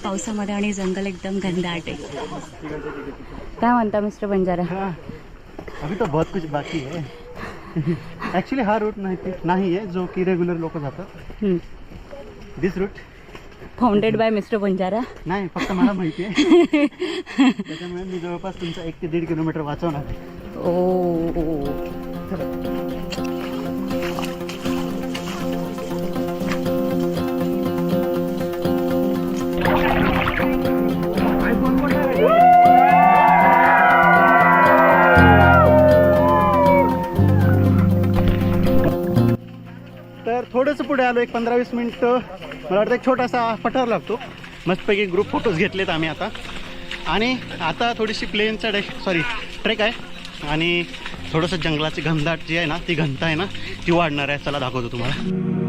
पावसामध्ये आणि जंगल एकदम घनदाट आहे. काय म्हणता मिस्टर बंजारा? अभी तो बहुत कुछ बाकी है. ॲक्च्युली हा रूट नाही आहे जो की रेग्युलर लोक जातात. This route founded by mister Banjara. नाही, फक्त मला माहिती आहे. त्याच्यामुळे मी जवळपास तुमचा 1 ते 1.5 किलोमीटर वाचवणार. तर थोडंसं पुढे आलो, एक 15-20 मिनिटं. मला वाटतं एक छोटासा पठार लागतो. मस्तपैकी ग्रुप फोटोज घेतलेत आम्ही आता. आणि आता थोडीशी प्लेनचा ट्रेक आहे आणि थोडंसं जंगलाची घनदाट जी आहे ना, ती घनता आहे ना, ती वाढणार आहे. चला दाखवतो तुम्हाला.